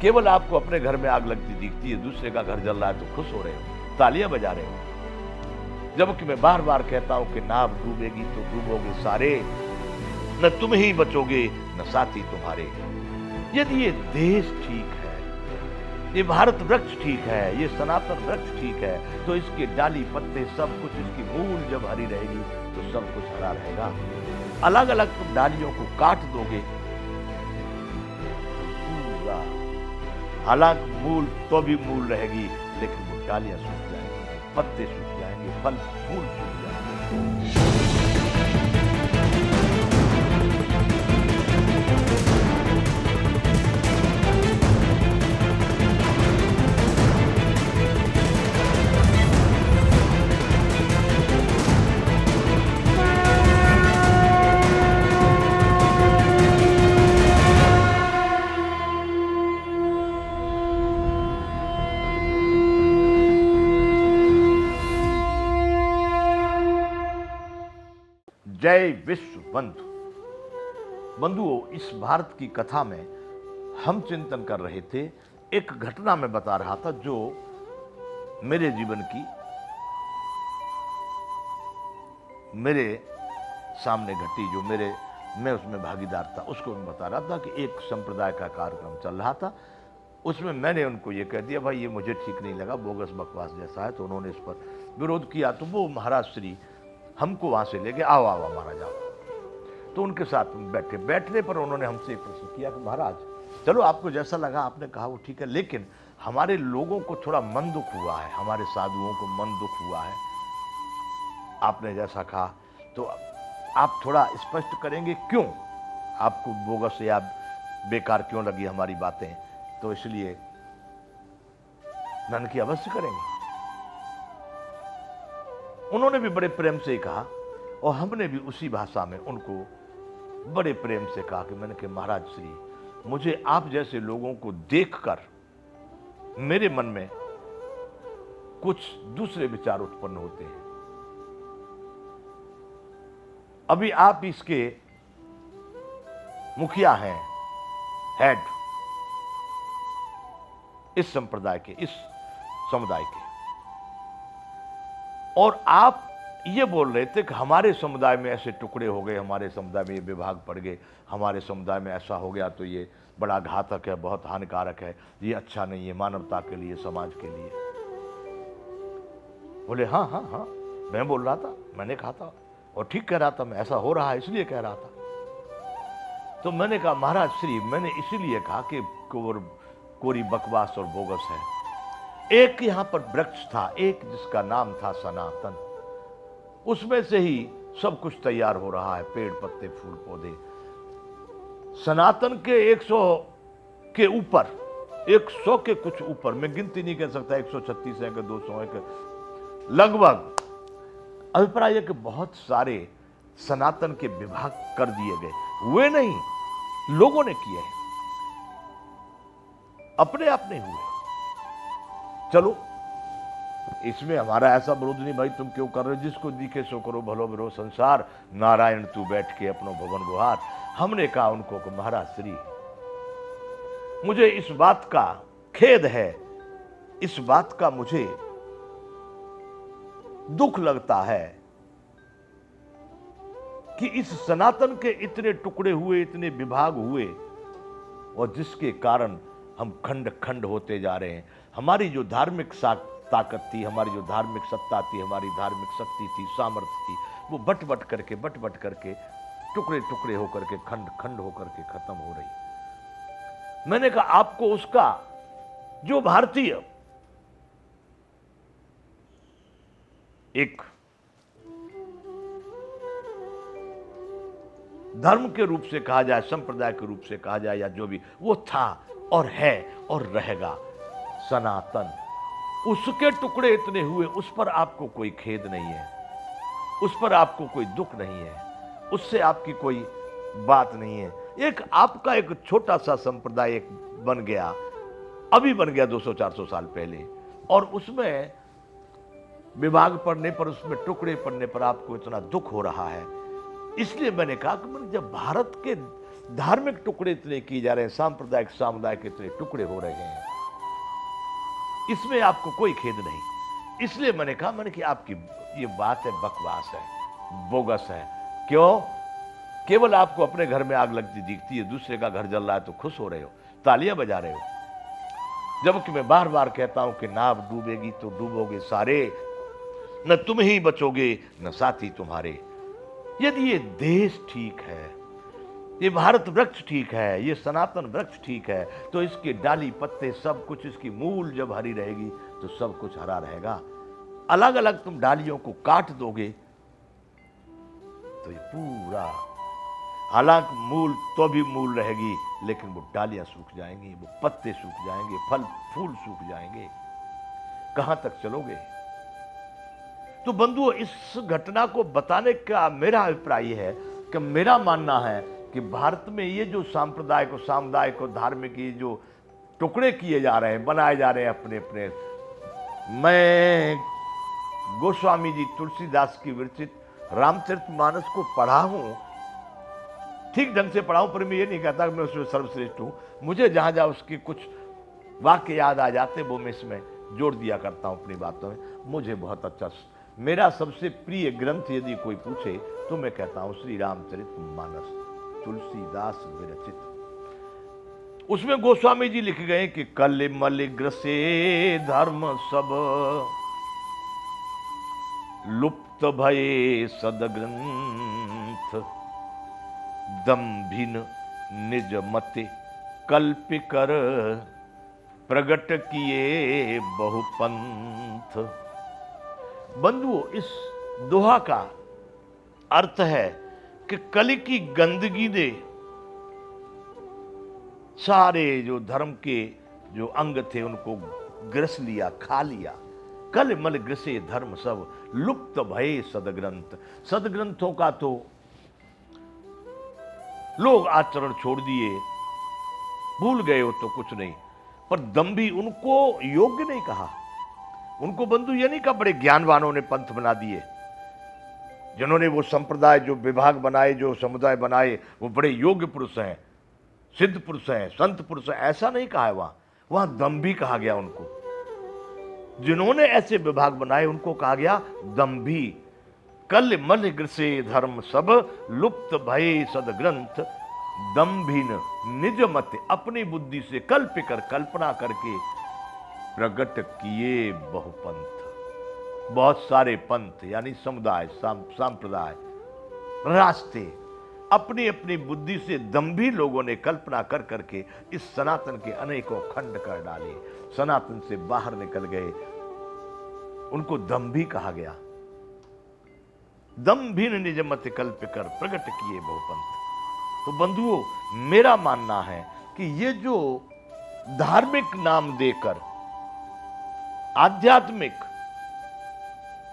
केवल आपको अपने घर में आग लगती दिखती है, दूसरे का घर जल रहा है तो खुश हो रहे हो, तालियां बजा रहे हो। जबकि मैं बार बार कहता हूं कि नाव डूबेगी तो डूबोगे सारे, न तुम ही बचोगे न साथी तुम्हारे। यदि ये देश ठीक है, ये भारत वृक्ष ठीक है, ये सनातन वृक्ष ठीक है, तो इसके डाली पत्ते सब कुछ, इसकी मूल जब हरी रहेगी तो सब कुछ हरा रहेगा। अलग अलग तुम डालियों को काट दोगे, हालांकि मूल तो भी मूल रहेगी, लेकिन वो डालियां सूख जाएंगी, पत्ते सूख जाएंगे, फल फूल सूख जाएंगे। जय विश्व बंधु। बंधुओं, इस भारत की कथा में हम चिंतन कर रहे थे, एक घटना में बता रहा था जो मेरे जीवन की मेरे सामने घटी, जो मैं उसमें भागीदार था, उसको मैं बता रहा था कि एक संप्रदाय का कार्यक्रम चल रहा था। उसमें मैंने उनको ये कह दिया, भाई ये मुझे ठीक नहीं लगा, बोगस बकवास जैसा है, तो उन्होंने इस पर विरोध किया। तो वो महाराज श्री हमको वहां से लेके आओ महाराज आओ। तो उनके साथ बैठने पर उन्होंने हमसे एक प्रश्न किया कि महाराज चलो आपको जैसा लगा आपने कहा वो ठीक है, लेकिन हमारे लोगों को थोड़ा मन दुख हुआ है, हमारे साधुओं को मन दुख हुआ है, आपने जैसा कहा, तो आप थोड़ा स्पष्ट करेंगे क्यों आपको बोगस या बेकार क्यों लगी हमारी बातें। तो इसलिए नन की अवश्य करेंगे। उन्होंने भी बड़े प्रेम से ही कहा और हमने भी उसी भाषा में उनको बड़े प्रेम से कहा कि मैंने कहा महाराज श्री, मुझे आप जैसे लोगों को देखकर मेरे मन में कुछ दूसरे विचार उत्पन्न होते हैं। अभी आप इसके मुखिया हैं, हेड, इस संप्रदाय के, इस समुदाय के, और आप ये बोल रहे थे कि हमारे समुदाय में ऐसे टुकड़े हो गए, हमारे समुदाय में ये विभाग पड़ गए, हमारे समुदाय में ऐसा हो गया, तो ये बड़ा घातक है, बहुत हानिकारक है, ये अच्छा नहीं है मानवता के लिए, समाज के लिए। बोले हाँ हाँ हाँ, मैं बोल रहा था, मैंने कहा था और ठीक कह रहा था, मैं ऐसा हो रहा है इसलिए कह रहा था। तो मैंने कहा महाराज श्री, मैंने इसीलिए कहा कि कोरी बकवास और बोगस है। एक यहां पर वृक्ष था, एक जिसका नाम था सनातन, उसमें से ही सब कुछ तैयार हो रहा है, पेड़ पत्ते फूल पौधे। सनातन के 100 के ऊपर, 100 के कुछ ऊपर, मैं गिनती नहीं कर सकता 136 है कि 200 है कि, लगभग अभिप्राय है कि बहुत सारे सनातन के विभाग कर दिए गए। वे नहीं, लोगों ने किए हैं, अपने आप नहीं हुए। चलो इसमें हमारा ऐसा विरोध नहीं, भाई तुम क्यों कर रहे हो, जिसको दिखे सो करो, भलो भरो संसार, नारायण तू बैठ के अपनो भवन गुहार। हमने कहा उनको कि महाराज श्री, मुझे इस बात का खेद है, इस बात का मुझे दुख लगता है कि इस सनातन के इतने टुकड़े हुए, इतने विभाग हुए, और जिसके कारण हम खंड खंड होते जा रहे हैं। हमारी जो धार्मिक ताकत थी, हमारी जो धार्मिक सत्ता थी, हमारी धार्मिक शक्ति थी, सामर्थ्य थी, वो बट बट करके टुकड़े टुकड़े होकर के, खंड खंड होकर के खत्म हो रही। मैंने कहा आपको उसका, जो भारतीय एक धर्म के रूप से कहा जाए, संप्रदाय के रूप से कहा जाए, या जो भी वो था और है और रहेगा, सनातन, उसके टुकड़े इतने हुए, उस पर आपको कोई खेद नहीं है, उस पर आपको कोई दुख नहीं है, उससे आपकी कोई बात नहीं है। एक आपका एक छोटा सा संप्रदाय एक बन गया, अभी बन गया 200-400 साल पहले, और उसमें विभाग पड़ने पर, उसमें टुकड़े पड़ने पर आपको इतना दुख हो रहा है। इसलिए मैंने कहा कि जब भारत के धार्मिक टुकड़े इतने किए जा रहे हैं, सांप्रदायिक सामुदायिक इतने टुकड़े हो रहे हैं, इसमें आपको कोई खेद नहीं। इसलिए मैंने कहा कि आपकी ये बात है, बकवास है, बोगस है। क्यों? केवल आपको अपने घर में आग लगती दिखती है, दूसरे का घर जल रहा है तो खुश हो रहे हो, तालियां बजा रहे हो, जबकि मैं बार बार कहता हूं कि नाव डूबेगी तो डूबोगे सारे, न तुम ही बचोगे न साथी तुम्हारे। यदि ये देश ठीक है, ये भारत वृक्ष ठीक है, ये सनातन वृक्ष ठीक है, तो इसके डाली पत्ते सब कुछ, इसकी मूल जब हरी रहेगी तो सब कुछ हरा रहेगा। अलग अलग तुम डालियों को काट दोगे तो ये पूरा, हालांकि मूल तो भी मूल रहेगी, लेकिन वो डालियां सूख जाएंगी, वो पत्ते सूख जाएंगे, फल फूल सूख जाएंगे, कहां तक चलोगे? तो बंधुओं, इस घटना को बताने का मेरा अभिप्राय यह है कि मेरा मानना है कि भारत में ये जो सांप्रदायिक और सामुदायिक और धार्मिक ये जो टुकड़े किए जा रहे हैं, बनाए जा रहे हैं अपने अपने, मैं गोस्वामी जी तुलसीदास की विरचित रामचरितमानस को पढ़ा हूं, ठीक ढंग से पढ़ा हूं, पर मैं ये नहीं कहता कि मैं उसमें सर्वश्रेष्ठ हूं। मुझे जहां जहां उसके कुछ वाक्य याद आ जाते वो मैं इसमें जोड़ दिया करता हूं अपनी बातों में। मुझे बहुत अच्छा, मेरा सबसे प्रिय ग्रंथ यदि कोई पूछे तो मैं कहता हूं श्री रामचरितमानस, तुलसीदास विरचित। उसमें गोस्वामी जी लिख गए कि कल मल ग्रसे धर्म सब, लुप्त भये सदग्रंथ, दम्भिन निज मते कल्प कर, प्रगट किए बहुपंथ। बंधुओं, इस दोहा का अर्थ है कि कली की गंदगी ने सारे जो धर्म के जो अंग थे उनको ग्रस लिया, खा लिया। कल मल ग्रसे धर्म सब, लुप्त भये सदग्रंथ। सदग्रंथों का तो लोग आचरण छोड़ दिए, भूल गए हो तो कुछ नहीं, पर दम्भी उनको योग्य नहीं कहा। उनको बंधु ये नहीं कहा, बड़े ज्ञानवानों ने पंथ बना दिए, जिन्होंने वो संप्रदाय, जो विभाग बनाए, जो समुदाय बनाए, वो बड़े योग्य पुरुष हैं, सिद्ध पुरुष हैं, संत पुरुष हैं, ऐसा नहीं कहा है। वहां दम्भी कहा गया उनको। जिन्होंने ऐसे विभाग बनाए उनको कहा गया दम्भी। कल मल ग्रसे धर्म सब, लुप्त भये सदग्रंथ, दम्भिन निज मत, अपनी बुद्धि से कल्प कर, कल्पना करके, प्रगट किए बहुपंथ, बहुत सारे पंथ यानी समुदाय, सांप्रदाय, रास्ते अपनी अपनी बुद्धि से दम्भी लोगों ने कल्पना कर करके इस सनातन के अनेकों खंड कर डाले, सनातन से बाहर निकल गए, उनको दम्भी कहा गया। दम्भिन निज मत कल्प कर, प्रगट किए बहुपंथ। तो बंधुओं, मेरा मानना है कि ये जो धार्मिक नाम देकर, आध्यात्मिक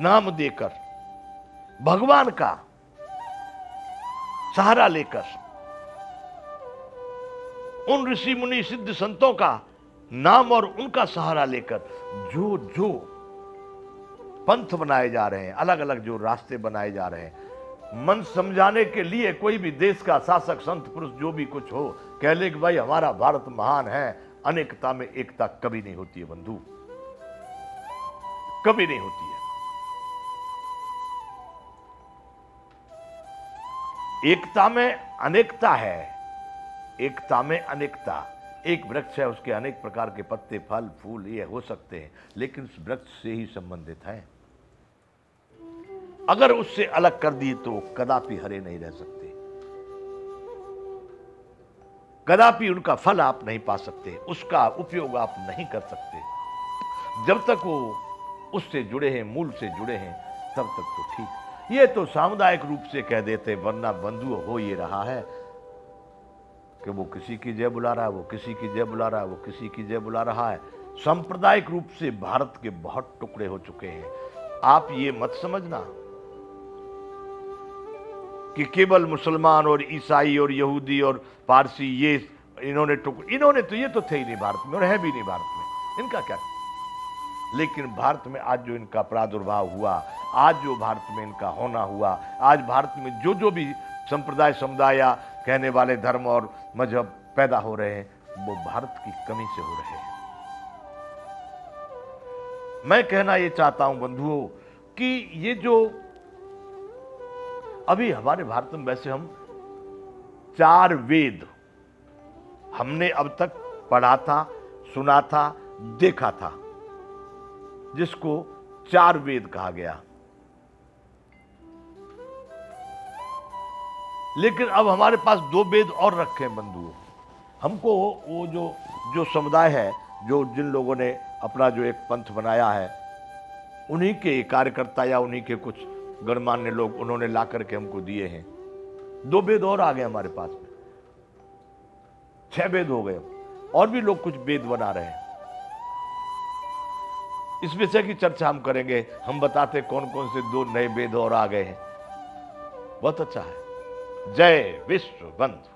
नाम देकर, भगवान का सहारा लेकर, उन ऋषि मुनि सिद्ध संतों का नाम और उनका सहारा लेकर जो जो पंथ बनाए जा रहे हैं, अलग अलग जो रास्ते बनाए जा रहे हैं, मन समझाने के लिए कोई भी देश का शासक, संत पुरुष जो भी कुछ हो, कह ले कि भाई हमारा भारत महान है, अनेकता में एकता कभी नहीं होती है बंधु, कभी नहीं होती है। एकता में अनेकता है, एकता में अनेकता। एक वृक्ष है, उसके अनेक प्रकार के पत्ते, फल, फूल ये हो सकते हैं, लेकिन उस वृक्ष से ही संबंधित है। अगर उससे अलग कर दिए तो कदापि हरे नहीं रह सकते, कदापि उनका फल आप नहीं पा सकते, उसका उपयोग आप नहीं कर सकते। जब तक वो उससे जुड़े हैं, मूल से जुड़े हैं, तब तक तो ठीक। ये तो सामुदायिक रूप से कह देते, वरना बंधु हो ये रहा है कि वो किसी की जय बुला रहा है, वो किसी की जय बुला रहा है, वो किसी की जय बुला रहा है। सांप्रदायिक रूप से भारत के बहुत टुकड़े हो चुके हैं। आप ये मत समझना कि केवल मुसलमान और ईसाई और यहूदी और पारसी ये इन्होंने तो ये तो थे ही नहीं भारत में और है भी नहीं भारत में, इनका क्या। लेकिन भारत में आज जो इनका प्रादुर्भाव हुआ, आज जो भारत में इनका होना हुआ, आज भारत में जो जो भी संप्रदाय, समुदाय या कहने वाले धर्म और मजहब पैदा हो रहे हैं, वो भारत की कमी से हो रहे हैं। मैं कहना ये चाहता हूं बंधुओं कि ये जो अभी हमारे भारत में, वैसे हम 4 वेद हमने अब तक पढ़ा था, सुना था, देखा था, जिसको 4 वेद कहा गया। लेकिन अब हमारे पास 2 वेद और रखे हैं बंधुओं। हमको वो जो समुदाय है, जो जिन लोगों ने अपना जो एक पंथ बनाया है, उन्हीं के कार्यकर्ता या उन्हीं के कुछ गणमान्य लोग, उन्होंने ला करके हमको दिए हैं। 2 वेद और आ गए हमारे पास में, 6 वेद हो गए, और भी लोग कुछ वेद बना रहे हैं। इस विषय की चर्चा हम करेंगे, हम बताते कौन कौन से 2 नए वेद और आ गए हैं। बहुत अच्छा है। जय विश्व बंधु।